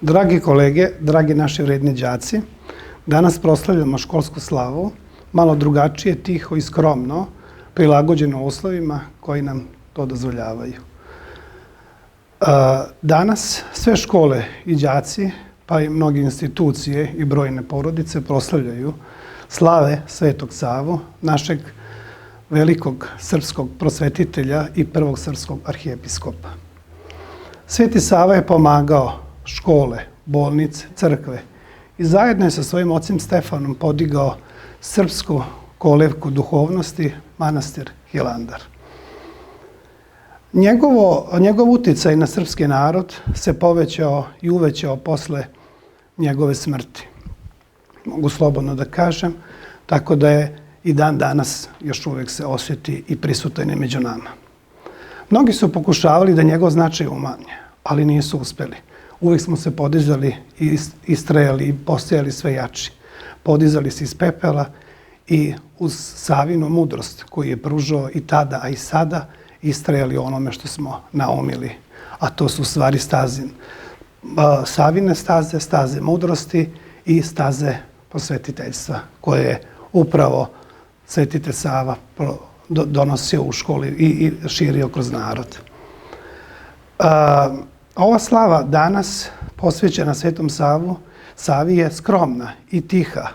Dragi kolege, dragi naši vredni đaci, danas proslavljamo školsku slavu, malo drugačije, tiho i skromno, prilagođeno uslovima koji nam to dozvoljavaju. Danas sve škole i đaci, pa i mnoge institucije i brojne porodice proslavljaju slave Svetog Savu, našeg velikog srpskog prosvetitelja i prvog srpskog arhijepiskopa. Sveti Sava je pomagao škole, bolnice, crkve i zajedno je sa svojim ocem Stefanom podigao srpsku kolevku duhovnosti, manastir Hilandar. Njegov uticaj na srpski narod se povećao i uvećao posle njegove smrti. Mogu slobodno da kažem, tako da je i dan danas još uvek se osjeti i prisutan je među nama. Mnogi su pokušavali da njegov značaj umanje, ali nisu uspeli. Uvijek smo se podizali i istrajali i postajali sve jači. Podizali se iz pepela i uz Savinu mudrost koju je pružao i tada, a i sada, istrajali onome što smo naumili. A to su u stvari Savine staze, staze mudrosti i staze prosvetiteljstva, koje je upravo Svetitelj Sava donosio u školi i širio kroz narod. Ova slava danas posvećena Svetom Savi je skromna i tiha,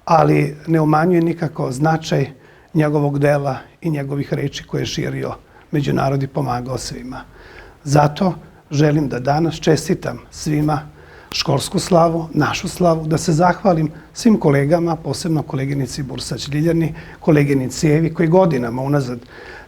ali ne umanjuje nikako značaj njegovog dela i njegovih reči koje je širio među narod i pomagao svima. Zato želim da danas čestitam svima školsku slavu, našu slavu, da se zahvalim svim kolegama, posebno koleginici Bursać Ljiljani, koleginici Evi, koji godinama unazad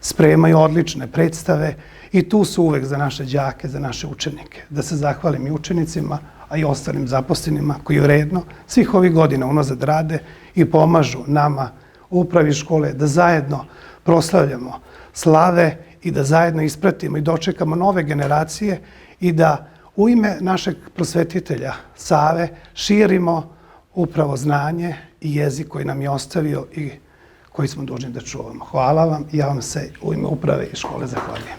spremaju odlične predstave i tu su uvek za naše đake, za naše učenike. Da se zahvalim i učenicima, a i ostalim zaposlenima koji vredno svih ovih godina unazad rade i pomažu nama u upravi škole da zajedno proslavljamo slave i da zajedno ispratimo i dočekamo nove generacije i da u ime našeg prosvetitelja Save širimo upravo znanje i jezik koji nam je ostavio i koji smo dužni da čuvamo. Hvala vam i ja vam se u ime uprave i škole zahvaljujem.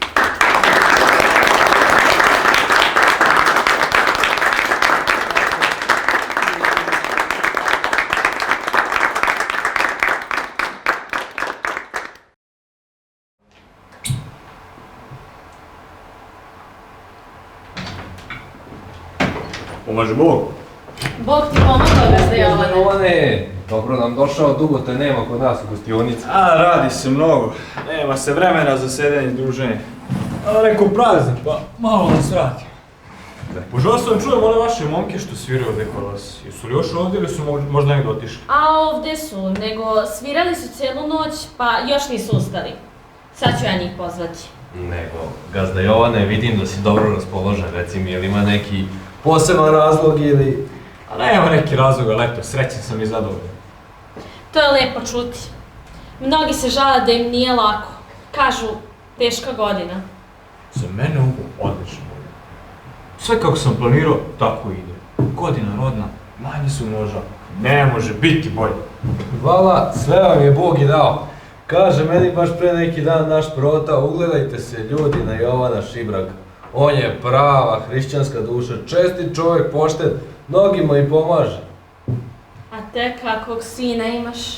Pomaže Bog. Bog ti pomagao da ste Jovane. Jovane, dobro nam došao, dugo te nema kod nas u gostionici. Radi se mnogo. Nema se vremena za sedenje i druženje. Rekao praznik, pa malo nas vrati. Poželao sam čujem one vaše momke što sviraju ovdje kod vas. Jesu li još ovdje ili su možda negdje otišli? Ovdje su, nego svirali su cijelu noć, pa još nisu ustali. Sad ću ja njih pozvati. Nego, gazda Jovane, vidim da si dobro raspoložen, reci mi, ili ima neki poseban razlog ili... Nema neki razlog, ali eto, srećan sam i zadovoljan. To je lepo čuti. Mnogi se žale da im nije lako. Kažu, teška godina. Za mene ovo odlično. Sve kako sam planirao, tako ide. Godina rodna, manji su noža. Ne može biti bolje. Hvala, sve vam je Bog i dao. Kaže meni baš pre neki dan naš prota, ugledajte se ljudi na Jovana Šibraga. On je prava hrišćanska duša, čestit čovjek, pošten, mnogima i pomaže. A te kakvog sina imaš?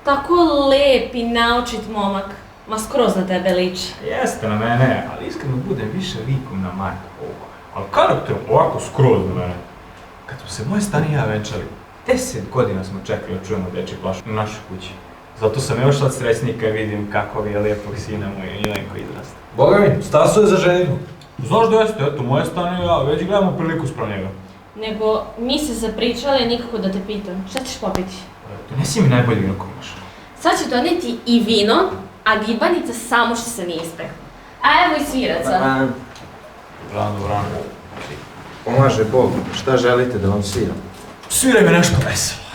Tako lep i naučit momak. Ma skroz na tebe liči. Jeste na mene, ali iskreno bude više likom na Marka ovoga. Ali karakterom ovako skroz na mene. Kad smo se moje stani i ja venčali, 10 godina smo čekali da čujemo dečji plaš u našoj kući. Zato sam još sad srećniji kad vidim kako je lijepog sina moj Milenko izrasta. Boga mi, stasuje za ženitbu. Znaš da jeste, eto, moje stane i ja već gledamo priliku sprem njega. Nego, mi se zapričali nikako da te pitam. Šta ćeš popiti? Donesi mi najbolji vino koji imaš. Sad ću doneti i vino, a gibanica samo što se nije ispekla. A evo i sviraca. Brano. Pomaže Bog, šta želite da vam sviram? Sviraj me nešto veselo.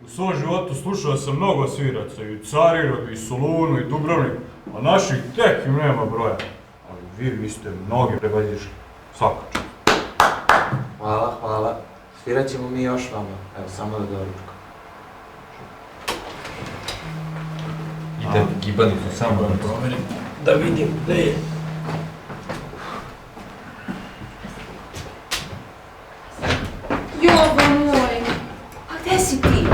U svom životu slušao sam mnogo sviraca, i u Carigradu, i Solunu, i Dubrovniku, a naših tek im nema broja. Ali vi ste mnogi prevazišli. Svaka čast. Hvala, hvala. Svirat ćemo mi još vama. Evo, samo da doručka. Idem gibanicu samo da proverim, da vidim gde je. Jovo moj, pa gde si ti?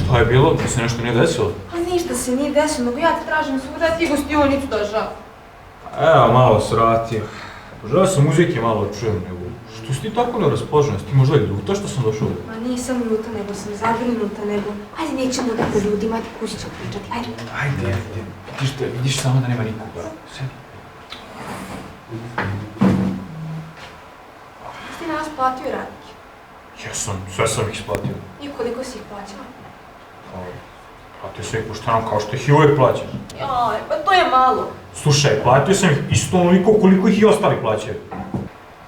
Šta je bilo? Da se nešto nije desilo? Pa ništa se nije desilo, nego ja te tražim svuda, ti gostionicu došao. Evo, malo svratio. Poželio sam muzike malo čujem, nego što si ti tako neraspoložena? Jesi ti možda ljuta što sam došao ovdje? Ma nisam ljuta, nego sam zabrinuta, nego... Ajde, nećemo da pred ljudima, ajde, kući ćemo pričati, ajde. Ajde, vidiš samo da nema nikoga. Sedi. Jesi ti nas platio i radnike? Jesam, sve sam ih isplatio. I koliko si ih plaćao? Platio sam ih pošteno kao što ih i uvijek plaćaš. Jaj, pa to je malo. Slušaj, platio sam ih isto onoliko koliko ih i ostali plaćaju.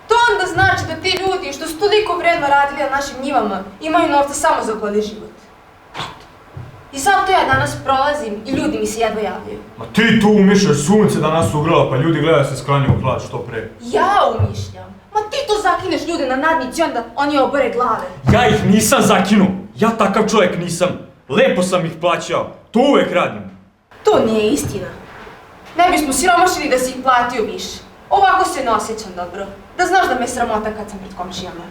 To onda znači da ti ljudi što su toliko vredno radili na našim njivama imaju novca samo za goli život. I sad to ja danas prolazim i ljudi mi se jedva javljaju. Ma ti tu umišljaš, sunce danas ugrala, pa ljudi gledaju se sklanjaju u hlad što pre. Ja umišljam. Ma ti to zakineš ljude na nadnici i onda oni obore glave. Ja ih nisam zakinuo, ja takav čovjek nisam. Lepo sam ih plaćao, to uvijek radim. To nije istina. Ne bismo siromašili da si ih platio više. Ovako se ne osjećam dobro. Da znaš da me sramota kad sam pred komšijama.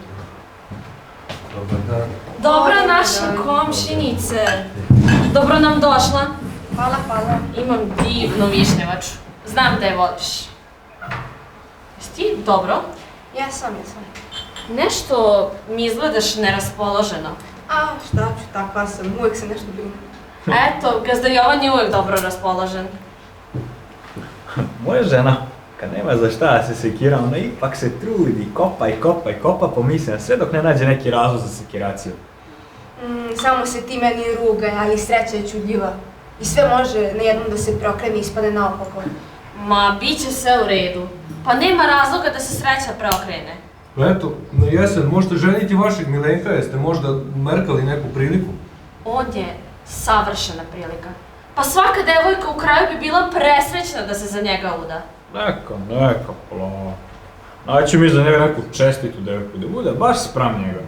Dobar dan. Dobra naša komšinice. Dobro nam došla. Hvala, hvala. Imam divnu višnjevaču. Znam da je voliš. Jesi ti dobro? Jesam. Nešto mi izgledaš neraspoloženo. A, šta ću, takva sam, uvijek se nešto brinu. Eto, gazda Jovan je uvijek dobro raspoložen. Moja žena, kad nema za šta da se sekira, ona ipak se trudi, kopa, pomisli na sve dok ne nađe neki razlog za sekiraciju. Samo se ti meni rugaj, ali sreća je čudljiva. I sve može na jednom da se prokrene i ispade naopako. Ma, bit će sve u redu. Pa nema razloga da se sreća preokrene. Eto, na jesen možete ženiti vašeg Milenka, jeste možda merkali neku priliku? On je savršena prilika. Pa svaka devojka u kraju bi bila presrećna da se za njega uda. Neka, polako. Naći mi za njega neku čestitu devojku, da bude baš spram njega.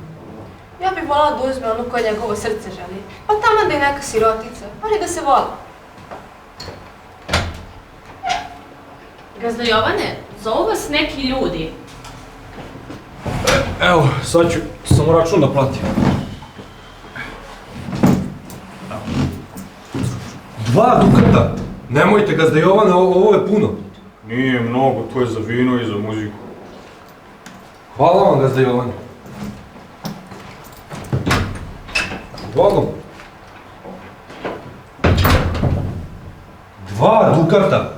Ja bih volala da uzme onu koje njegovo srce želi. Pa tamo da je neka sirotica, ali da se voli. Gazda Jovane, zovu vas neki ljudi. Evo, sad ću samo račun da platim. 2 dukata! Nemojte, gazda Jovane, ovo je puno. Nije mnogo, to je za vino i za muziku. Hvala vam, gazda Jovane. Zbogom. 2 dukata!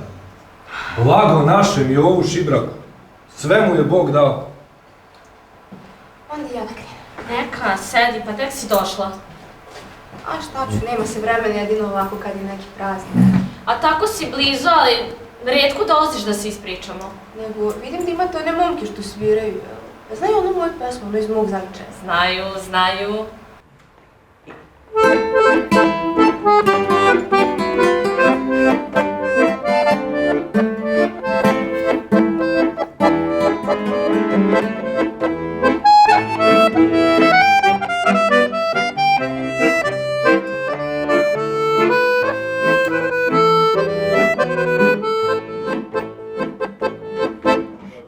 Blago našem i ovu šibraku. Sve mu je Bog dao. Onda ja da krenem. Neka, sedi, pa tek si došla. A šta ću, nema se vremena jedino ovako kad je neki praznik. A tako si blizu, ali rijetko dolaziš da se ispričamo. Nego vidim da imate one momke što sviraju, jel? Znaju onu moju pesmu, ono iz mog zavičaja. Znaju.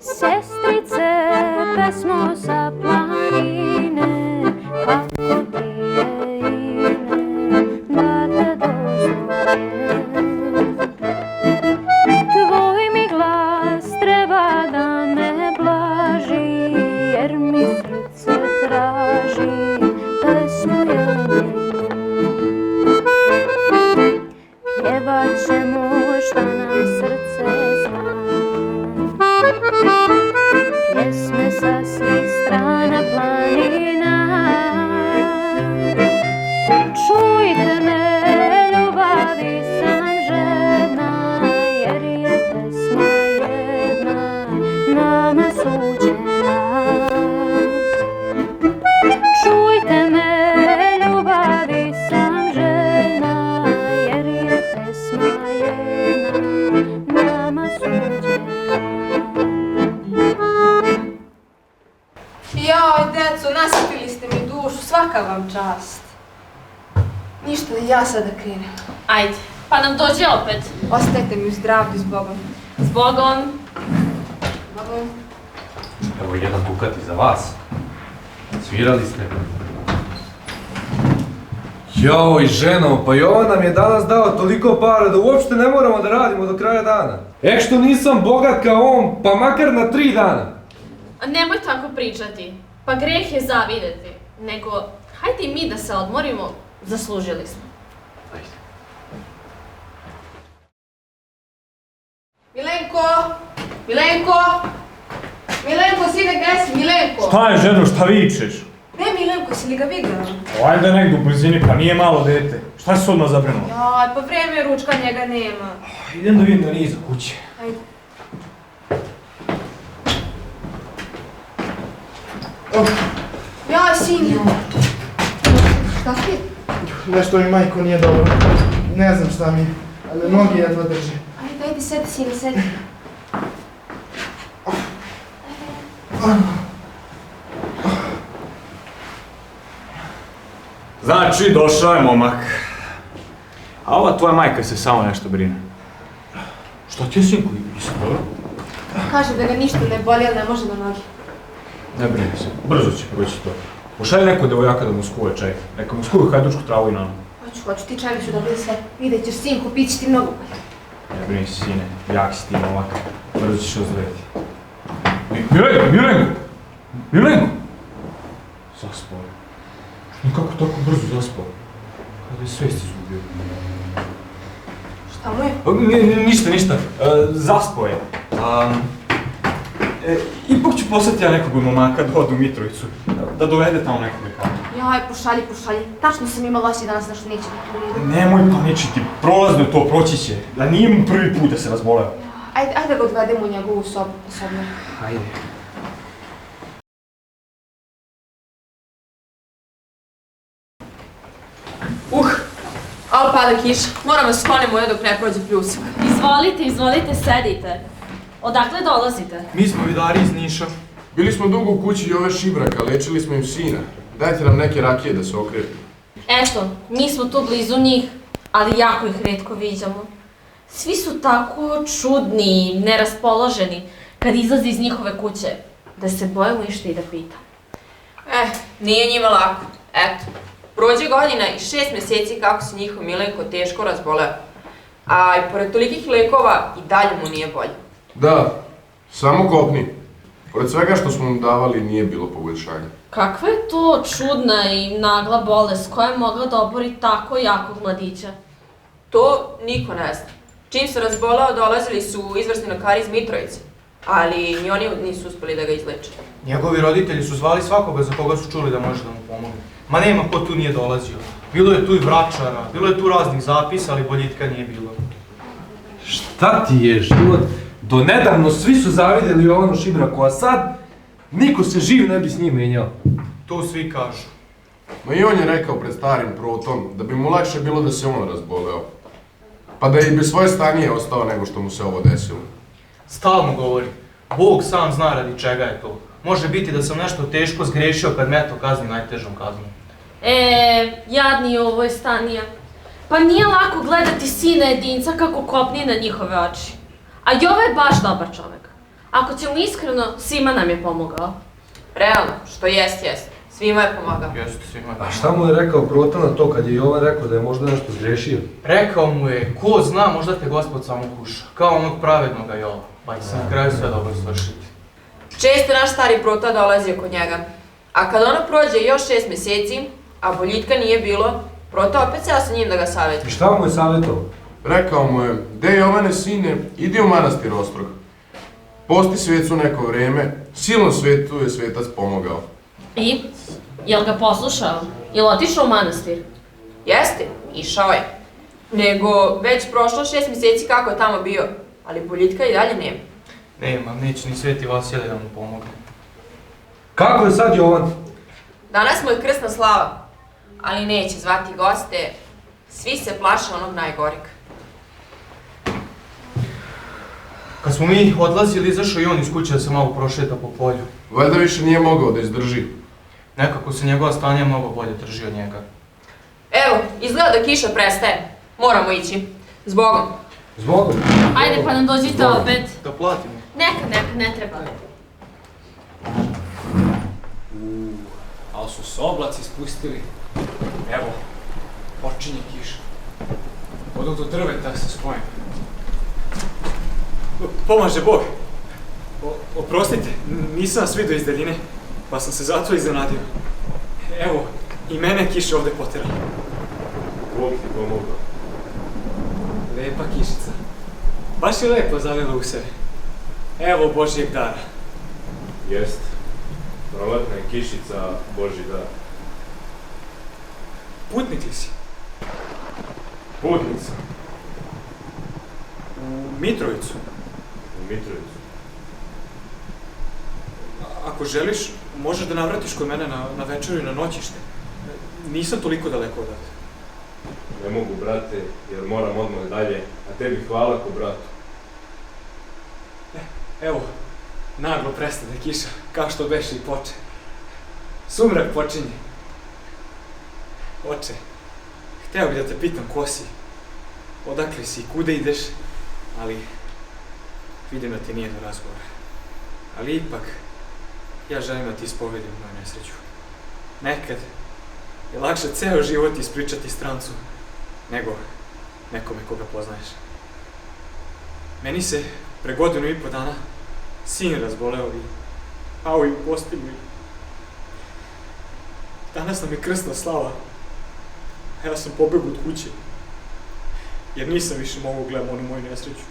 Sestrice, pesmo sa planine, kako ti je ime, da te dozovem. Tvoj mi glas treba da me blaži, jer mi srce traži pesmu jedinu. Pjevat ćemo šta nam srce zna, pjesme sa svih strana planina. Čujte me, ljubavi sam žedna, jer je pesma jedna nama suđena. Svaka vam čast. Ništa, ja sada krenem. Ajde, pa nam dođe opet. Ostajte mi u zdravlju, zbogom. Zbogom. Zbogom. Evo jedan dukat i za vas. Svirali ste. Joj, ženo, pa Jovan nam je danas dao toliko para da uopšte ne moramo da radimo do kraja dana. Što nisam bogat kao on, pa makar na 3 dana. A nemoj tako pričati. Pa greh je zavideti. Nego, hajde i mi da se odmorimo, zaslužili smo. Milenko! Milenko! Milenko, sine, gdje si? Milenko! Šta je, ženo, šta vičeš? Ne, Milenko, si li ga vidio? Ajde negdje u blizini, pa nije malo dete. Šta si se odmah zabrinula? Jaj, pa vreme je ručka, njega nema. Idem da vidim da nije iza kuće. Ajde. Jaj, sine! Šta ti? Nešto mi, majko, nije dobro. Ne znam šta mi je, ali noge jedva drže. Ajde, sedi, sine, sedi. Znači, došao je momak. A ova tvoja majka se samo nešto brine. Šta ti je, sinku, jesi dobro? Kaže da ga ništa ne boli, ali ne može na noge. Ne brini se, brzo će proći to. Pošalj neko devojaka da mu skuje čaj. Neka mu skuje hajdučku travu i nanu. Hoću, ti čaj ću dobiti sve. Vidjet ćeš, sinku, pit će ti mnogo bolje. Ne brini se, sine, jak si ti momak. Brzo ćeš ozdraviti. Milenko! Zaspao je. Nikako tako brzo zaspao? Kada je svest izgubio. Šta mu je? Ništa. Zaspao je. Ipak ću poslati ja nekog momaka da ode u Mitrovicu. Da dovede tamo nekog lekara. Jaj, pošalji. Tačno sam imala osjećaj danas nešto neće biti u redu. Nemoj paničiti, prolazno je to, proći će. Da nije mu prvi put da se razboleo. Ajde da ga odvedemo u njegovu sobu. Ajde. Al pada kiša. Moramo se sklonimo dok ne prođe pljusak. Izvolite, sedite. Odakle dolazite? Mi smo vidari iz Niša. Bili smo dugo u kući Jove Šibraka, lečili smo im sina. Dajte nam neke rakije da se okrepi. Eto, mi smo tu blizu njih, ali jako ih retko viđamo. Svi su tako čudni i neraspoloženi kad izlazi iz njihove kuće, da se bojimo išta i da pita. Nije njima lako. Eto, prođe godina i 6 mjeseci kako se njihov Milenko teško razboleo. A i pored tolikih lekova i dalje mu nije bolje. Da, samo kopni. Pored svega što smo mu davali nije bilo poboljšanja. Kakva je to čudna i nagla bolest koja je mogla da obori tako jakog mladića? To niko ne zna. Čim se razboleo, dolazili su izvrsni lekari iz Mitrovice, ali ni oni nisu uspeli da ga izleče. Njegovi roditelji su zvali svakoga za koga su čuli da može da mu pomogne. Ma nema ko tu nije dolazio. Bilo je tu i vračara, bilo je tu raznih zapisa, ali boljitka nije bilo. Šta ti je život? Do nedavno svi su zavidjeli Jovanu Šibraku, a sad niko se živ ne bi s njim menjao. To svi kažu. Ma i on je rekao pred starim protom da bi mu lakše bilo da se on razboleo. Pa da je i bez svoje stanije ostao nego što mu se ovo desilo. Stalno govori. Bog sam zna radi čega je to. Može biti da sam nešto teško zgrešio kad me to kazni najtežom kaznom. Jadni je ovo je stanija. Pa nije lako gledati sina jedinca kako kopni na njihove oči. A Jova je baš dobar čovek. Ako ćemo iskreno, svima nam je pomogao. Realno, što jest. Svima je pomagao. Jeste, svima je A pomagao. šta mu je rekao Prota na to kad je Jovan rekao da je možda nešto zgrešio? Rekao mu je, ko zna, možda te Gospod samo kuša. Kao onog pravednoga Jova. Pa će se na kraju sve dobro svršiti. Često naš stari Prota dolazio kod njega. A kad ono prođe još 6 mjeseci, a boljitka nije bilo, Prota opet seo sa njim da ga savjetuje. I šta mu je savjetovao? Rekao mu je, de Jovane sine, idi u manastir Ostrog. Posti svecu neko vreme, silnom svetu je svetac pomogao. I? Jel ga poslušao? Jel otišao u manastir? Jeste, išao je. Nego već prošlo 6 mjeseci kako je tamo bio, ali boljitka i dalje nema. Nema, neće ni Sveti Vasilij da mu pomogne. Kako je sad Jovan? Danas mu je krsna slava, ali neće zvati goste. Svi se plaše onog najgoreg. Kad smo mi odlazili, izašao i on iz kuće da se malo prošeta po polju. Valjda više nije mogao da izdrži. Nekako se njegova stanja mnogo bolje drži od njega. Evo, izgleda da kiša prestaje. Moramo ići. Zbogom. Zbogom? Ajde pa nam dođite opet. Da platimo. Neka, ne treba. Ali su se oblaci spustili. Evo, počinje kiša. Odu do drveta se spojim. Pomaže Bog. Oprostite, nisam vas vidio iz daljine, pa sam se zato iznenadio. Evo, i mene kiša ovde poterala. Bog ti pomogao. Lepa kišica. Baš je lepo zalila u sebe. Evo Božjeg dara. Jest. Proletna je kišica Božji dar. Putnik li si? Putnica. U Mitrovicu. U Mitrovicu. Ako želiš, možeš da navratiš kod mene na večeru i na noćište. Nisam toliko daleko odavde. Ne mogu, brate, jer moram odmah dalje, a tebi hvala ko bratu. Evo, naglo prestane kiša, kao što beše i poče. Sumrak počinje. Oče, hteo bih da te pitam ko si, odakle si i kuda ideš, ali vidim da ti nije do razgovora. Ali ipak, ja želim da ti ispovedim moju nesreću. Nekad je lakše ceo život ispričati strancu, nego nekome koga poznaješ. Meni se pre 1,5 dana sin razboleo i pao i u postelju. Danas nam je krsna slava, a ja sam pobegao od kuće, jer nisam više mogao gledam onu moju nesreću.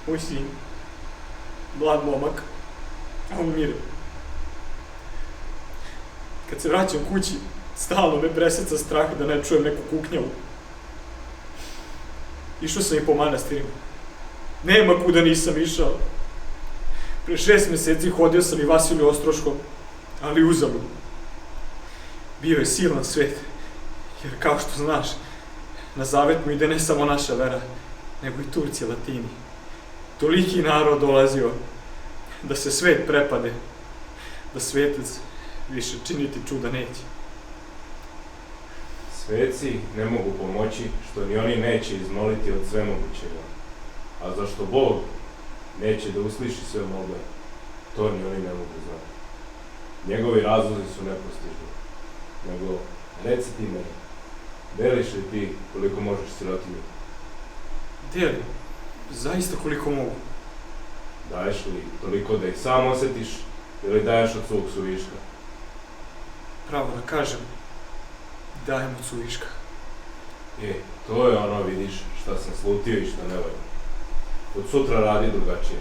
Moj sin, mlad momak, a umire. Kad se vraćam kući, stalno me preseca strah da ne čujem neku kuknjavu. Išao sam i po manastirima. Nema kuda nisam išao. Pre 6 meseci hodio sam i Vasiliju Ostroškom, ali uzalud. Bio je silan svet, jer kao što znaš, na zavet mu ide ne samo naša vera, nego i Turci Latini. Toliki narod dolazio da se svet prepade, da svetac više činiti čuda neće. Sveci ne mogu pomoći što ni oni neće izmoliti od svemogućega. A zašto Bog neće da usliši sve molbe, to ni oni ne mogu znati. Njegovi razlozi su nepostižni. Nego, reci ti meni, deliš li ti koliko možeš sirotinju? Delim, zaista koliko mogu. Daješ li toliko da ih sam osjetiš ili daješ od svog suviška? Pravo da kažem, dajem od suviška. To je ono, vidiš, šta sam slutio i šta ne valja. Od sutra radi drugačije.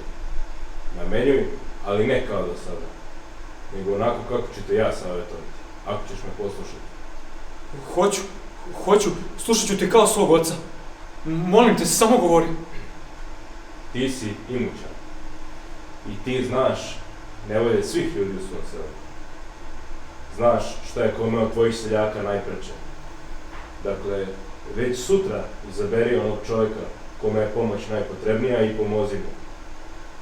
Namenjuj, ali ne kao do sada. Nego onako kako ću te ja savjetovati, ako ćeš me poslušati. Hoću, slušat ću te kao svog oca. Molim te, samo govori. Ti si imućan. I ti znaš nevolje svih ljudi u svom selu. Znaš šta je kome od tvojih seljaka najpreče. Dakle, već sutra izaberi onog čovjeka kome je pomoć najpotrebnija i pomozi mu.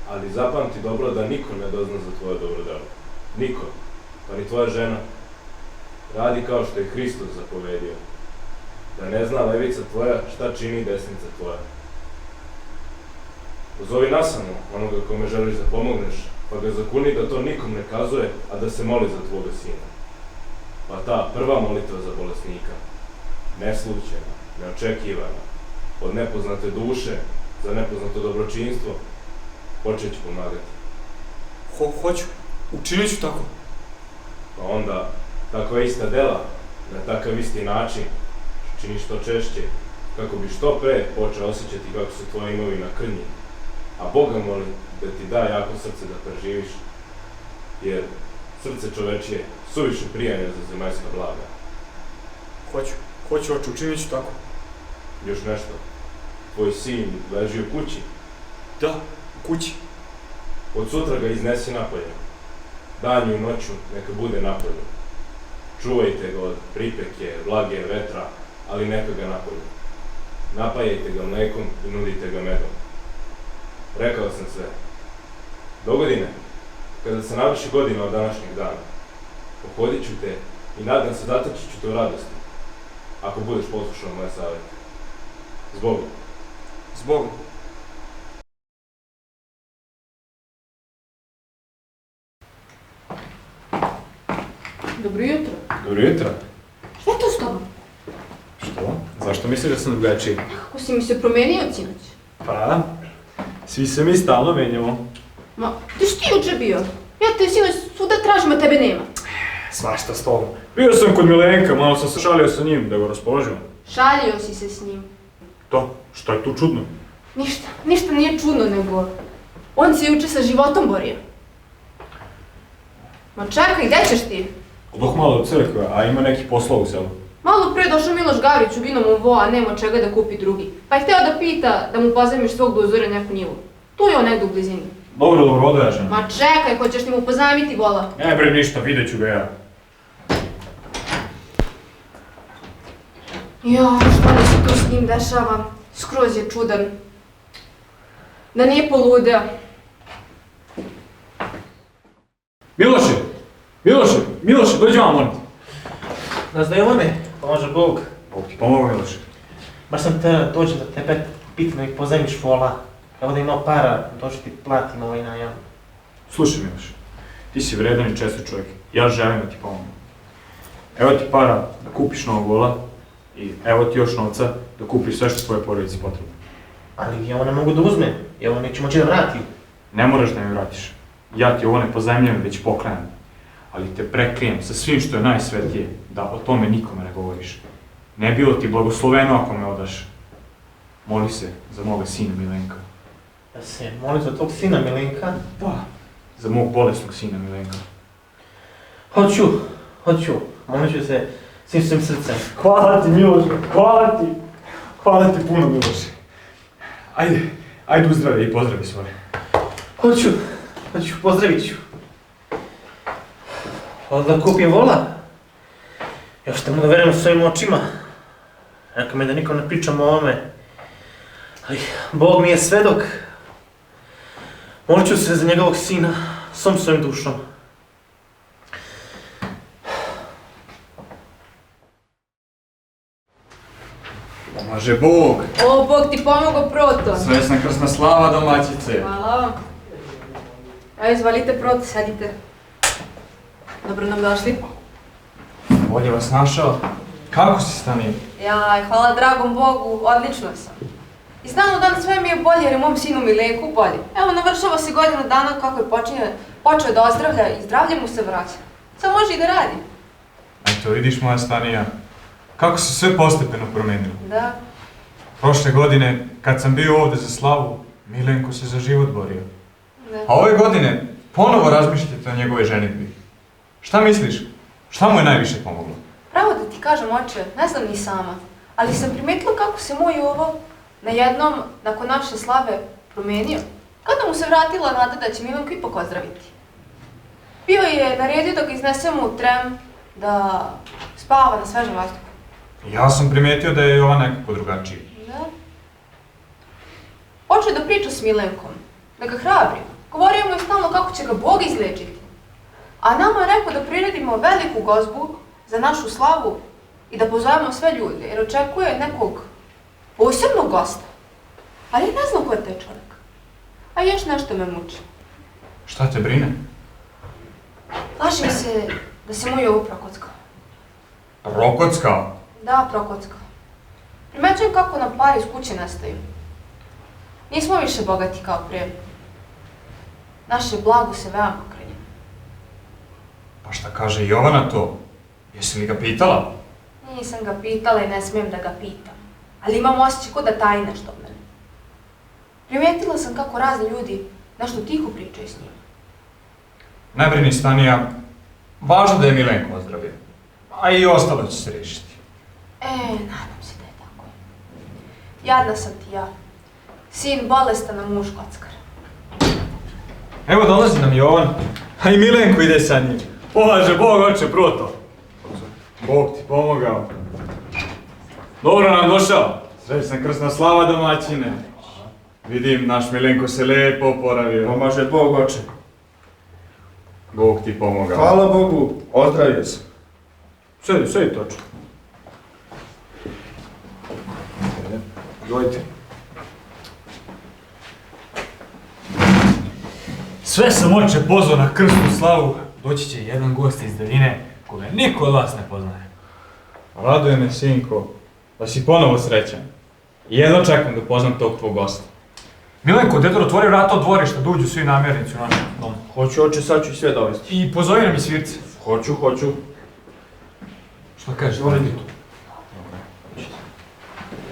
Ali zapamti dobro da niko ne dozna za tvoje dobro delo. Niko, pa ni tvoja žena. Radi kao što je Hristos zapovedio. Da ne zna levica tvoja šta čini desnica tvoja. Pozovi nasamo onoga kome želiš da pomogneš, pa ga zakuni da to nikom ne kazuje, a da se moli za tvoga sina. Pa ta prva molitva za bolesnika, neslućena, neočekivana, od nepoznate duše, za nepoznato dobročinstvo, počet ću pomagati. Hoću, učinit ću tako. Pa onda, takva ista dela, na takav isti način, čini što češće, kako bi što pre počeo osjećati kako se tvoja imovina krnji. A Boga moli da ti da jako srce da preživiš, jer srce čovečije suviše prijanja za zemaljska blaga. Hoću, učinit ću tako. Još nešto, tvoj sin leži u kući. Da, u kući. Od sutra ga iznesi napolje. Danju i noću neka bude napolje. Čuvajte ga od pripeke, vlage, vetra, ali neka ga napolje. Napajajte ga mlekom i nudite ga medom. Rekao sam sve. Dogodine, kada se navrši godina od današnjeg dana, Pohodit ću te i nadam se zateći ću te u radosti. Ako budeš poslušao moje savjete. Zbogom. Zbogom. Dobro jutro. Dobro jutro. Šta je to s tobom? Što? Zašto misliš da sam drugačiji? Kako si mi se promenio od sinoć? Pa, svi se mi stalno menjamo. Ma, gdje si ti juče bio? Ja te sinoć svuda tražim, a tebe nema. Svašta s tobom. Bio sam kod Milenka, malo sam se šalio sa njim da ga raspoložim. Šalio si se s njim. To, šta je tu čudno? Ništa nije čudno, nego on se juče sa životom borio. Ma čekaj, gdje ćeš ti? Odoh malo od crkve, a ima neki posla u selu. Malo pre došao Miloš Gavrić u vinom ovo, a nema čega da kupi drugi. Pa je hteo da pita da mu pozajmiš svog dozora neku njivu. Tu je on negdje u blizini. Dobro, odražem. Ma čekaj, hoćeš li mu pozajmiti vola? Ne bre ništa, vidjet ću ga ja. Ja, šta li se tu s njim dešava? Skroz je čudan. Da nije poludeo. Miloše, dođi vam, molim te. Da zna Jovane, pomože Bog. Bog ti pomogu, Miloše. Baš sam te dođem da tebe pitam da mi pozajmiš vola. Evo da imao para, dođu ti platim ovaj najam. Slušaj, Miloše, ti si vredan i čestit čovjek. Ja želim da ti pomogu. Evo ti para da kupiš novog vola i evo ti još novca da kupiš sve što tvoje porodici potrebno. Ali ja ovo ne mogu da uzmem, ja ovo neću moći da vratim. Ne moraš da mi vratiš. Ja ti ovo ne pozajmljujem, već poklanjam. Ali te preklijem sa svim što je najsvetije, da o tome nikome ne govoriš. Ne bilo ti blagosloveno ako me odaš. Moli se za moga sina Milenka. Da se molim za tog sina Milenka? Da, za mog bolesnog sina Milenka. Hoću. Molit ću se svim svojim srcem. Hvala ti, Miloše, hvala ti. Hvala ti puno, Miloše. Ajde uzdravi i pozdravi svoje. Hoću, pozdravit ću. Da kupim vola. Još te mu da verujem svojim očima. Neka me da nikom ne pričam o ovome. Ali Bog mi je svedok. Molit ću se za njegovog sina, svom svojim dušom. Pomaže Bog. O, Bog ti pomogao, Proto. Srećna krsna slava, domaćice. Hvala vam. Evo, izvalite, Proto, sedite. Dobro nam došli. Bolje vas našao. Kako si, Stanija? Jaj, hvala dragom Bogu, odlično sam. Iz dana u dan sve mi je bolje jer je mom sinu Milenku bolje. Evo, navršava se godinu dana kako je počeo da ozdravlja i zdravlje mu se vraća. Sad može i da radi. Eto, vidiš moja Stanija, kako se sve postepeno promenilo. Da. Prošle godine, kad sam bio ovdje za slavu, Milenko se za život borio. Da. A ove godine, ponovo razmišljate o njegove ženitbi. Šta misliš? Šta mu je najviše pomoglo? Pravo da ti kažem, oče, ne znam ni sama, ali sam primetila kako se moj Jovo najednom, nakon naše slave, promenio. Kada mu se vratila nada da će Milenko ipak ozdraviti. Bio je naredio da ga iznesemo u Trem, da spava na svežem vazduhu. Ja sam primetio da je Jovan nekako drugačiji. Da. Počeo je da priča s Milenkom, da ga hrabri. Govorio mu je stalno kako će ga Bog izlečiti. A nama je rekao da priredimo veliku gozbu za našu slavu i da pozovemo sve ljude, jer očekuje nekog posebnog gosta. Ali ne znam ko je taj čovjek. A još nešto me muči. Šta te brine? Plašim se da se moj Jovo prokockao. Prokockao? Da, prokockao. Primećujem kako nam pari iz kuće nestaju. Nismo više bogati kao prije. Naše blago se veoma krnje. Pa šta kaže Jovana to? Jesi li ga pitala? Nisam ga pitala i ne smijem da ga pitam. Ali imam osjećaj ko da taji nešto od mene. Primetila sam kako razni ljudi nešto tiho pričaju s njim. Ne brini, Stanija, važno da je Milenko ozdravio. A i ostalo će se riješiti. Nadam se da je tako. Jadna sam ti ja. Sin bolestan, a muž kockar. Evo dolazi nam Jovan, a i Milenko ide sa njim. Pomaže Bog, oče, Proto. Bog ti pomogao. Dobro nam došao. Srećna krsna slava, domaćine. Vidim, naš Milenko se lijepo oporavio. Pomaže Bog, oče. Bog ti pomogao. Hvala Bogu, ozdravio sam. Sedi točno. Dojte. Sve sam oče pozvao na krsnu slavu, doći će jedan gost iz daljine koga niko od vas ne poznaje. Raduje me, sinko, da si ponovo srećan. I jedno čekam da upoznam tog tvog gosta. Milenko, dedor, otvori vrata od dvorišta da uđu svi namjernici u naš dom. Hoću, oče, sad ću ih sve dovesti. I pozovi nam i svirce. Hoću. Šta kažeš?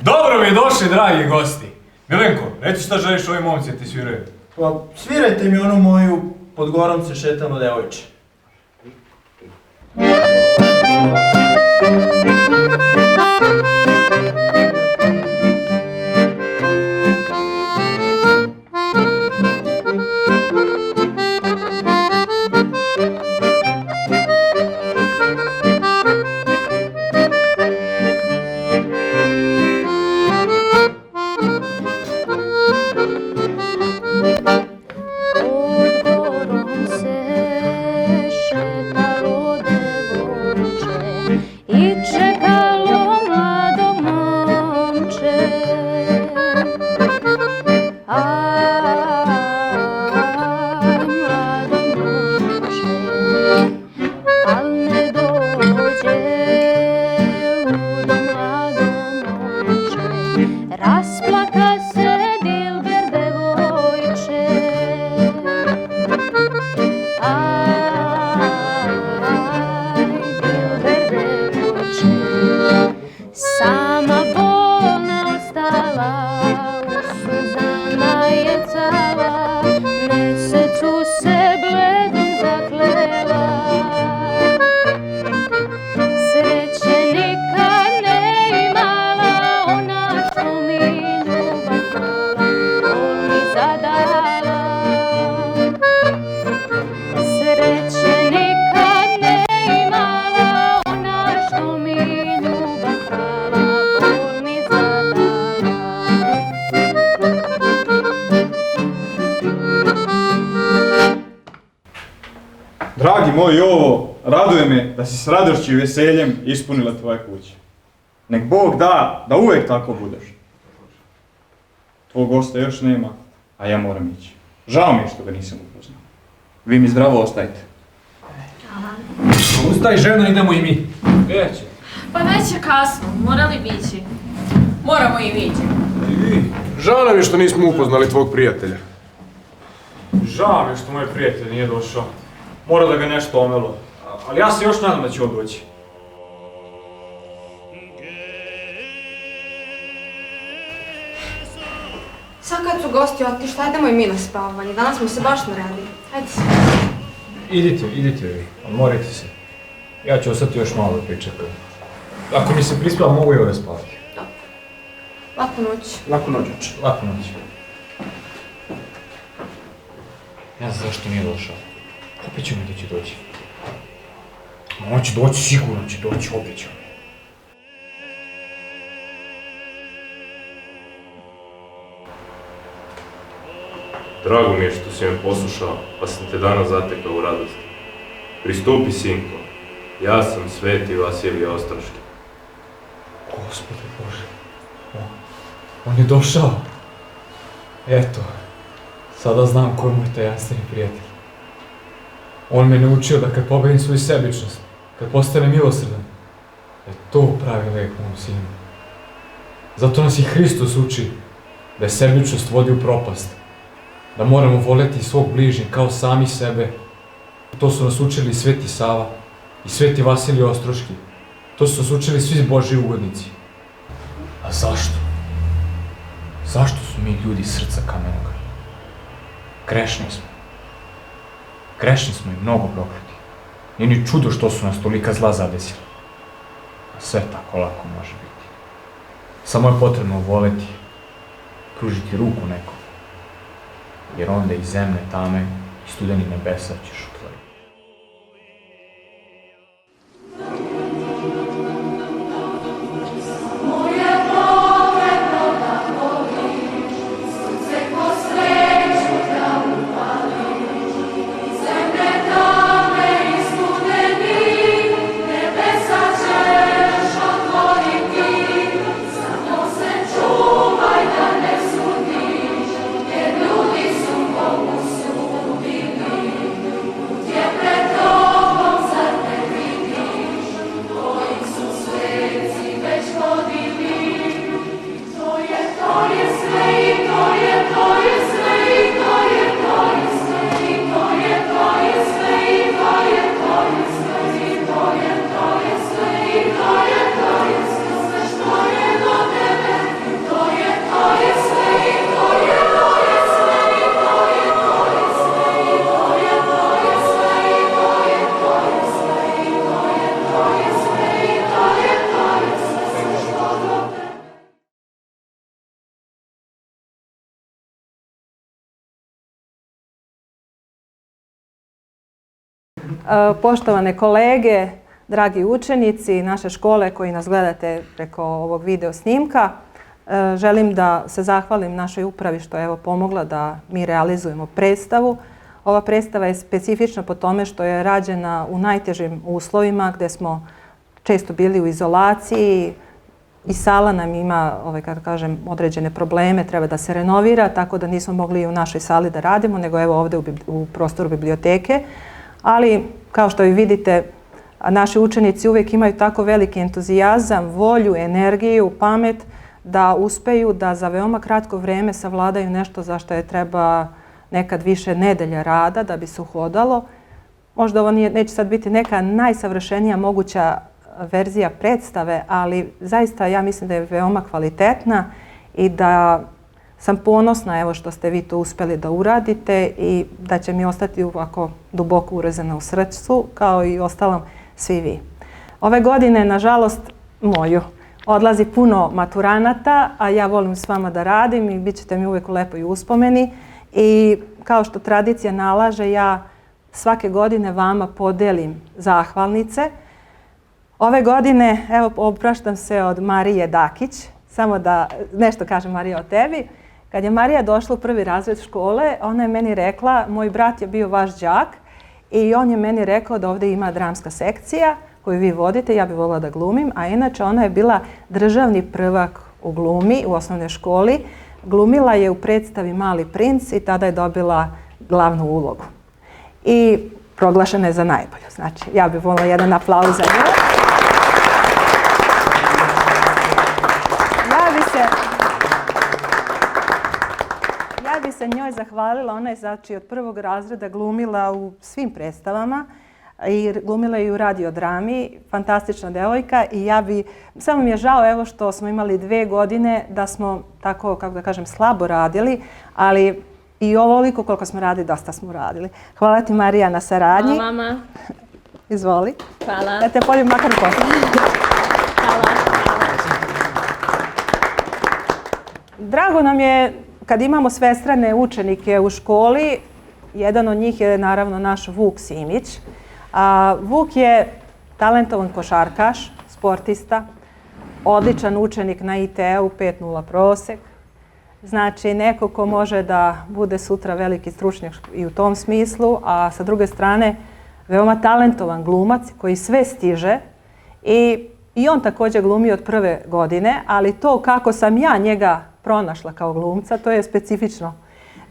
Dobro mi došli, dragi gosti. Milenko, reci šta želiš ovi momci da ti sviraju. Pa, svirajte mi onu moju pod gorom se šetamo devojče. Dragi moj Jovo, raduje me da si s radošću i veseljem ispunila tvoje kuće. Nek Bog da da uvijek tako budeš. Tvog gosta još nema, a ja moram ići. Žao mi je što ga nisam upoznao. Vi mi zdravo ostajte. Ustaj žena, idemo i mi. Gdje će? Pa već je kasno, morali bi ići. Moramo i mi ići. Žao nam je što nismo upoznali tvog prijatelja. Žao mi je što moj prijatelj nije došao. Mora da ga nešto omelo. Ali ja se još nadam da će on doći. Sad kad su gosti otišli, ajdemo i mi na spavanje. Danas smo se baš naredili. Ajde se. Idite vi, odmorite se. Ja ću ostati još malo da pričekam. Ako mi se prispava, mogu i ovdje spavati. Dobro. Laku noć. Laku noć, oče. Laku noć. Ne znam zašto nije došao. Obećao mi da će doći. On će doći, sigurno će doći, obećao mi. Drago mi je što si me poslušao, pa sam te danas zatekao u radosti. Pristupi, sinko. Ja sam sveti Vasilije Ostroški. Gospode Bože, on je došao. Eto, sada znam ko je moj tajanstveni prijatelj. On me naučio da kad pobedim svoju sebičnost, kad postane milosrdan, da je to pravi lek mom sinu. Zato nas i Hristos uči da je sebičnost vodi u propast, da moramo voljeti svog bližnjeg kao sami sebe. To su nas učili Sveti Sava i Sveti Vasilije Ostroški. To su nas učili svi Božji ugodnici. A zašto? Zašto su mi ljudi srca kamenoga? Grešni smo. Grešni smo i mnogo prokleti. Nije ni čudo što su nas tolika zla zadesila. A sve tako lako može biti. Samo je potrebno voleti, pružiti ruku nekom. Jer onda i zemlje tame i studeni nebesa ćeš otvoriti. Zemlje poštovane kolege, dragi učenici naše škole koji nas gledate preko ovog video snimka. Želim da se zahvalim našoj upravi što je evo pomogla da mi realizujemo predstavu. Ova predstava je specifična po tome što je rađena u najtežim uslovima gdje smo često bili u izolaciji i sala nam ima, kako kažem, određene probleme, treba da se renovira, tako da nismo mogli i u našoj sali da radimo, nego evo ovdje u prostoru biblioteke. Ali, kao što vi vidite, naši učenici uvijek imaju tako veliki entuzijazam, volju, energiju, pamet, da uspeju da za veoma kratko vrijeme savladaju nešto za što je treba nekad više nedelja rada da bi se uhodalo. Možda ovo neće sad biti neka najsavršenija moguća verzija predstave, ali zaista ja mislim da je veoma kvalitetna i da sam ponosna evo što ste vi to uspjeli da uradite i da će mi ostati ovako duboko urezana u srcu, kao i ostalom svi vi. Ove godine, nažalost, moju odlazi puno maturanata, a ja volim s vama da radim i bit ćete mi uvijek u lepoj uspomeni. I kao što tradicija nalaže, ja svake godine vama podelim zahvalnice. Ove godine, evo, opraštam se od Marije Dakić, samo da nešto kažem Marija o tebi. Kad je Marija došla u prvi razred škole, ona je meni rekla, moj brat je bio vaš đak i on je meni rekao da ovdje ima dramska sekcija koju vi vodite, ja bih voljela da glumim, a inače ona je bila državni prvak u glumi u osnovnoj školi. Glumila je u predstavi Mali princ i tada je dobila glavnu ulogu. I proglašena je za najbolju. Znači, ja bih voljela jedan aplauz za nju. Ja bi se njoj zahvalila, ona je znači od prvog razreda glumila u svim predstavama i glumila je i u radiodrami, fantastična devojka i samo mi je žao evo što smo imali 2 godine da smo tako, kako da kažem, slabo radili, ali i ovoliko koliko smo radili, dosta smo radili. Hvala ti Marija na saradnji. Hvala mama. Izvoli. Hvala. Da te poljubi makar posle. Hvala. Drago nam je kad imamo svestrane učenike u školi. Jedan od njih je naravno naš Vuk Simić. Vuk je talentovan košarkaš, sportista, odličan učenik na ITE-u, 5.0 prosek. Znači neko ko može da bude sutra veliki stručnjak i u tom smislu, a sa druge strane veoma talentovan glumac koji sve stiže i on također glumi od prve godine, ali to kako sam ja njega pronašla kao glumca, to je specifično.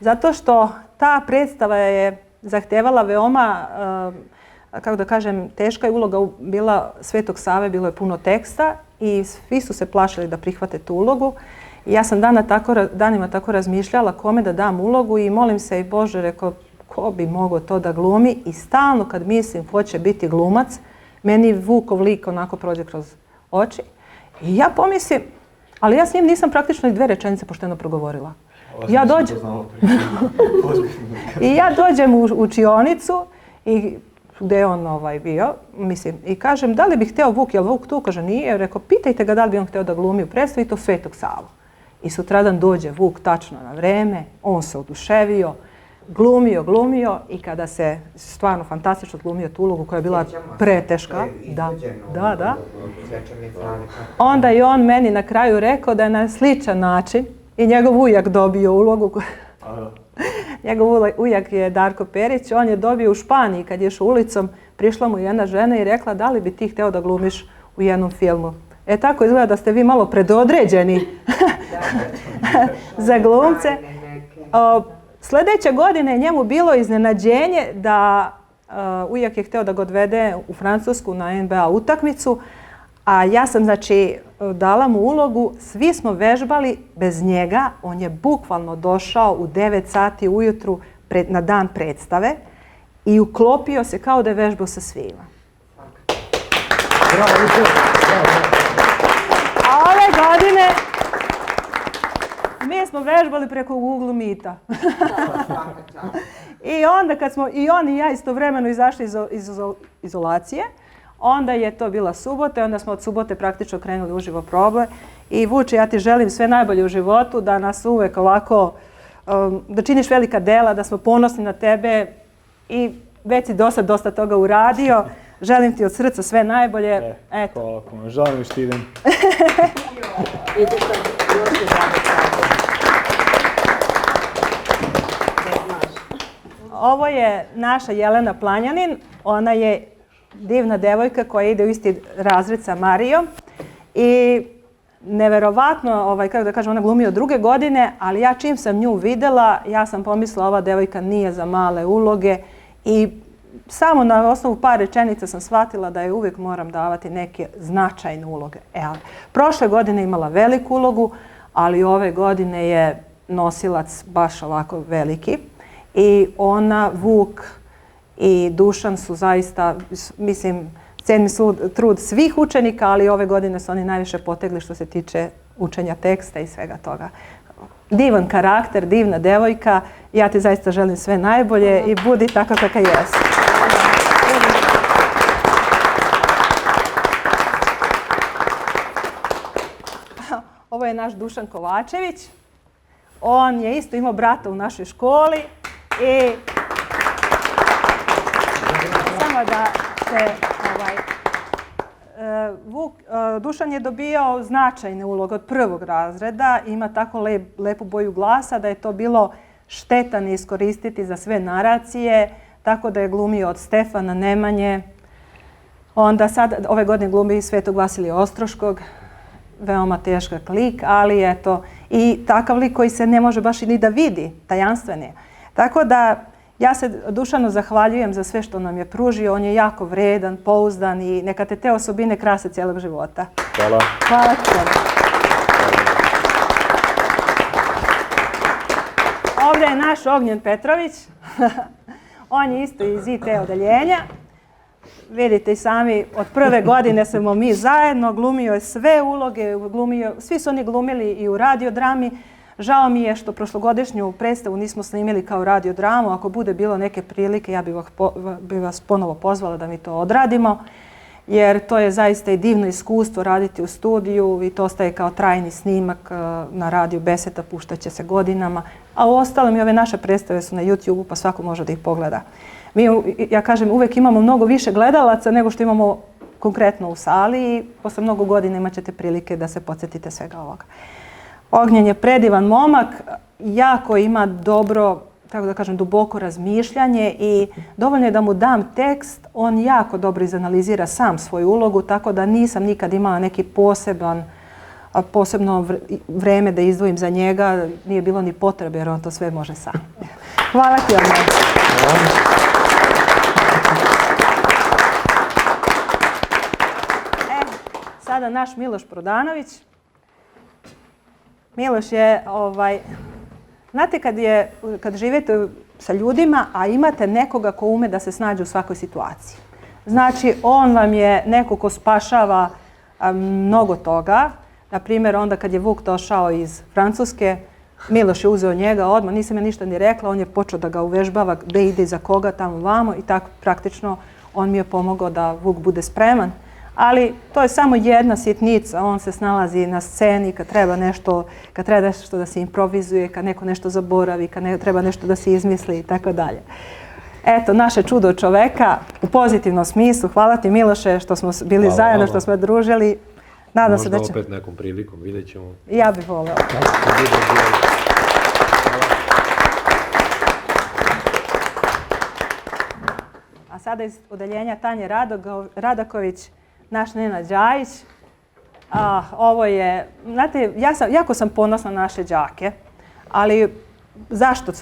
Zato što ta predstava je zahtevala veoma, kako da kažem, teška je uloga bila Svetog Save, bilo je puno teksta i svi su se plašili da prihvate tu ulogu. I ja sam danima tako razmišljala kome da dam ulogu i molim se i Bože, rekao, ko bi mogao to da glumi i stalno kad mislim ko će biti glumac, meni Vukov lik onako prođe kroz oči. I ja pomislim, ali ja s njim nisam praktično i 2 rečenice pošteno progovorila. I ja dođem u učionicu i gdje je on bio, mislim, i kažem da li bi htio Vuk, jel Vuk tu? Kaže nije, rekao pitajte ga da li bi on htio da glumi u predstavi, to Svetog Savu. I sutradan dođe Vuk tačno na vreme, on se oduševio, glumio i kada se stvarno fantastično glumio tu ulogu koja je bila preteška, da. Onda je on meni na kraju rekao da je na sličan način i njegov ujak dobio ulogu. Njegov ujak je Darko Perić, on je dobio u Španiji kad je išao ulicom, prišla mu jedna žena i rekla da li bi ti hteo da glumiš u jednom filmu. E tako izgleda da ste vi malo predodređeni za glumce. Sljedeće godine je njemu bilo iznenađenje da ujak je hteo da ga odvede u Francusku na NBA utakmicu, a ja sam znači dala mu ulogu, svi smo vežbali bez njega, on je bukvalno došao u 9 sati ujutru na dan predstave i uklopio se kao da je vežbao sa svima. A ove godine mi smo vežbali preko Google Meeta. I onda kad smo i on i ja istovremeno izašli iz izolacije, onda je to bila subota i onda smo od subote praktično krenuli uživo probe. I Vuče, ja ti želim sve najbolje u životu, da nas uvek ovako, da činiš velika dela, da smo ponosni na tebe i već si dosta toga uradio. Želim ti od srca sve najbolje. Eto. Hvala puno, žao mi što idem. Ovo je naša Jelena Planjanin. Ona je divna devojka koja ide u isti razred sa Marijom. I neverovatno, kako da kažem, ona glumi od 2. godine, ali ja čim sam nju videla, ja sam pomislila ova devojka nije za male uloge i samo na osnovu par rečenica sam shvatila da je uvijek moram davati neke značajne uloge. Prošle godine imala veliku ulogu, ali ove godine je nosilac baš ovako veliki. I ona, Vuk i Dušan su zaista, mislim, cenim trud svih učenika, ali ove godine su oni najviše potegli što se tiče učenja teksta i svega toga. Divan karakter, divna devojka. Ja ti zaista želim sve najbolje i budi tako kakva jesi. Ovo je naš Dušan Kovačević. On je isto imao brata u našoj školi i samo da se Dušan je dobijao značajne uloge od 1. razreda, ima tako lepu boju glasa da je to bilo šteta ne iskoristiti za sve naracije, tako da je glumio od Stefana Nemanje. Onda sad, ove godine glumi Svetog Vasilija Ostroškog, veoma tešak lik, ali eto, i takav lik koji se ne može baš ni da vidi, tajanstven je. Tako da ja se Dušanu zahvaljujem za sve što nam je pružio, on je jako vredan, pouzdan i neka te osobine krase cijelog života. Hvala. Hvala ti. Ovdje je naš Ognjen Petrović, on je isto iz IT odeljenja. Vidite i sami, od 1. godine smo mi zajedno, glumio je sve uloge, svi su oni glumili i u radiodrami. Žao mi je što prošlogodišnju predstavu nismo snimili kao radiodramu. Ako bude bilo neke prilike, ja bih vas ponovo pozvala da mi to odradimo. Jer to je zaista i divno iskustvo raditi u studiju i to ostaje kao trajni snimak na radiju Beseta, puštat će se godinama. A u ostalom i ove naše predstave su na YouTube-u pa svako može da ih pogleda. Mi, ja kažem, uvijek imamo mnogo više gledalaca nego što imamo konkretno u sali i posle mnogo godina imat ćete prilike da se podsjetite svega ovoga. Ognjen je predivan momak, jako ima dobro, tako da kažem, duboko razmišljanje i dovoljno je da mu dam tekst, on jako dobro izanalizira sam svoju ulogu, tako da nisam nikad imala neki posebno vreme da izdvojim za njega, nije bilo ni potrebe jer on to sve može sam. Hvala ti, Ognjen. Sada naš Miloš Prodanović. Miloš je, znate kad živite sa ljudima, a imate nekoga ko ume da se snađe u svakoj situaciji. Znači, on vam je neko ko spašava mnogo toga. Naprimjer, onda kad je Vuk došao iz Francuske, Miloš je uzeo njega odmah, nisam ja ništa ni rekla, on je počeo da ga uvežbava gde ide i za koga tamo vamo i tako praktično on mi je pomogao da Vuk bude spreman. Ali to je samo jedna sitnica, on se snalazi na sceni kad treba nešto da se improvizuje, kad neko nešto zaboravi, kad treba nešto da se izmisli i tako dalje. Eto, naše čudo čoveka u pozitivnom smislu. Hvala ti, Miloše, što smo bili zajedno, što smo družili. Nadam se da će... Možda opet nekom prilikom, vidjet ćemo. Ja bih voleo. A sada iz odeljenja Tanje Radaković, naš Nenad Đajić. Ovo je, znate, jako sam ponosna na naše đake, ali zašto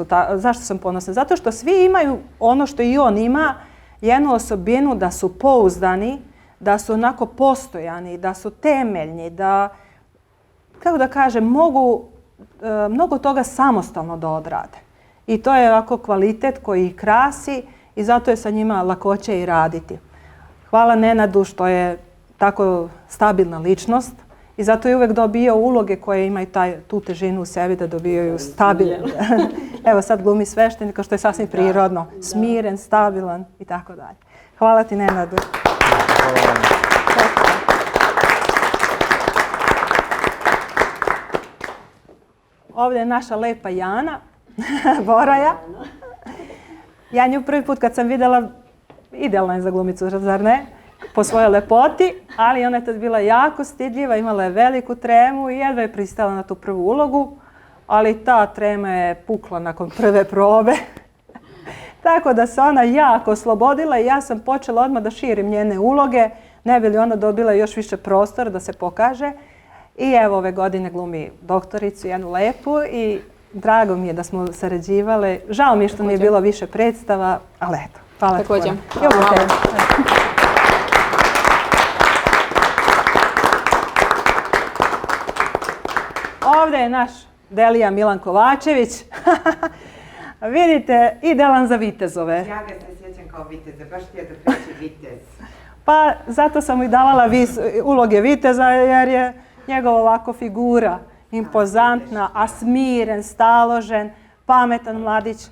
sam ponosna? Zato što svi imaju ono što i on ima, jednu osobinu da su pouzdani, da su onako postojani, da su temeljni, da, kako da kažem, mogu mnogo toga samostalno da odrade. I to je ovako kvalitet koji ih krasi i zato je sa njima lakoće i raditi. Hvala Nenadu što je tako stabilna ličnost i zato je uvijek dobio uloge koje imaju tu težinu u sebi da dobijaju stabilan. Evo sad glumi sveštenika što je sasvim prirodno. Smiren, stabilan i tako dalje. Hvala ti, Nenadu. Ovdje je naša lepa Jana, Boraja. Ja nju prvi put kad sam vidjela, idealna je za glumicu, zar ne? Po svojoj lepoti, ali ona je tad bila jako stidljiva, imala je veliku tremu i jedva je pristala na tu prvu ulogu, ali ta trema je pukla nakon prve probe. Tako da se ona jako oslobodila i ja sam počela odmah da širim njene uloge, ne bi li ona dobila još više prostora da se pokaže. I evo ove godine glumi doktoricu, jednu lepu i drago mi je da smo sarađivale. Žao mi je što nije bilo više predstava, ali eto, hvala. Također. Ovdje je naš Delija Milan Kovačević. Vidite, idealan za vitezove. Ja ga se sjećam kao viteze, baš ti je da kreći vitez. Pa zato sam mu i davala uloge viteza jer je njegova ovako figura impozantna, a smiren, staložen, pametan mladić,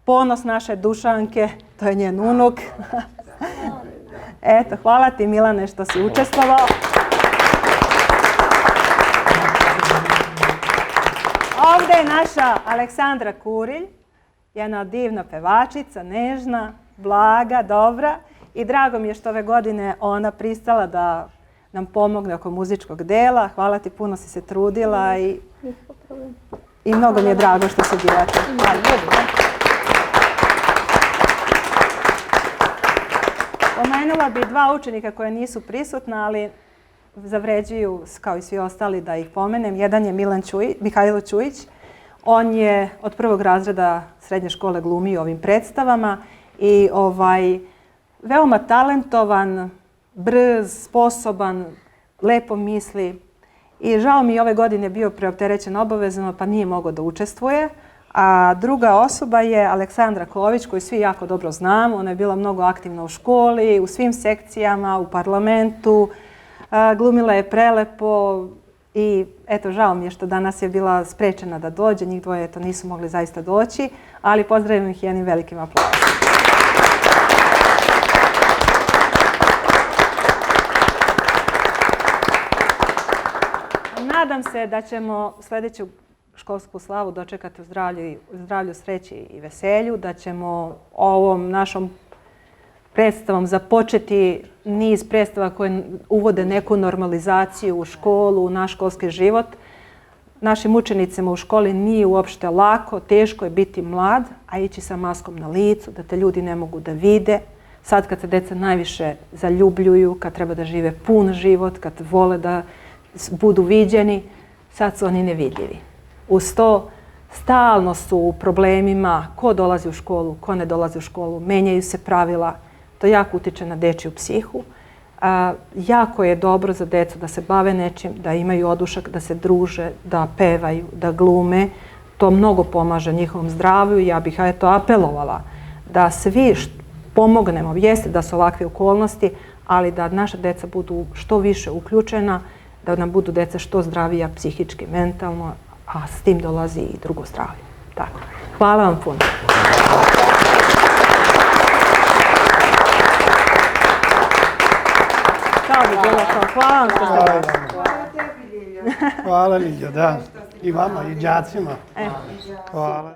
ponos naše Dušanke, to je njen unuk. Eto, hvala ti Milane što si učestvovao. Ovdje je naša Aleksandra Kurilj, jedna divna pevačica, nežna, blaga, dobra. I drago mi je što ove godine ona pristala da nam pomogne oko muzičkog dela. Hvala ti, puno si se trudila i mnogo mi je drago što si bila tu. Pomenula bi dva učenika koje nisu prisutna, ali zavređuju, kao i svi ostali, da ih pomenem. Jedan je Mihajlo Čujić. On je od prvog razreda srednje škole glumio ovim predstavama i veoma talentovan, brz, sposoban, lepo misli. I žao mi je ove godine bio preopterećen obavezama pa nije mogao da učestvuje. A druga osoba je Aleksandra Ković, koju svi jako dobro znamo. Ona je bila mnogo aktivna u školi, u svim sekcijama, u parlamentu. Glumila je prelepo i eto, žao mi je što danas je bila sprečena da dođe. Njih dvoje eto, nisu mogli zaista doći, ali pozdravim ih jednim velikim aplauzom. Nadam se da ćemo sljedeću školsku slavu dočekati u zdravlju, sreći i veselju, da ćemo ovom našom predstavom započeti niz predstava koje uvode neku normalizaciju u školu, u naš školski život. Našim učenicima u školi nije uopšte lako, teško je biti mlad, a ići sa maskom na licu, da te ljudi ne mogu da vide. Sad kad se deca najviše zaljubljuju, kad treba da žive pun život, kad vole da budu viđeni, sad su oni nevidljivi. Uz to stalno su u problemima ko dolazi u školu, ko ne dolazi u školu, menjaju se pravila. To jako utiče na dečju psihu. Jako je dobro za decu da se bave nečim, da imaju odušak, da se druže, da pevaju, da glume. To mnogo pomaže njihovom zdravlju i ja bih apelovala da svi pomognemo. Jeste da su ovakve okolnosti, ali da naša deca budu što više uključena, da nam budu deca što zdravija psihički, mentalno, a s tim dolazi i drugo zdravlje. Tako. Hvala vam puno. Hvala vam što ste Hvala Lilja, da. I vama, i đacima. Hvala.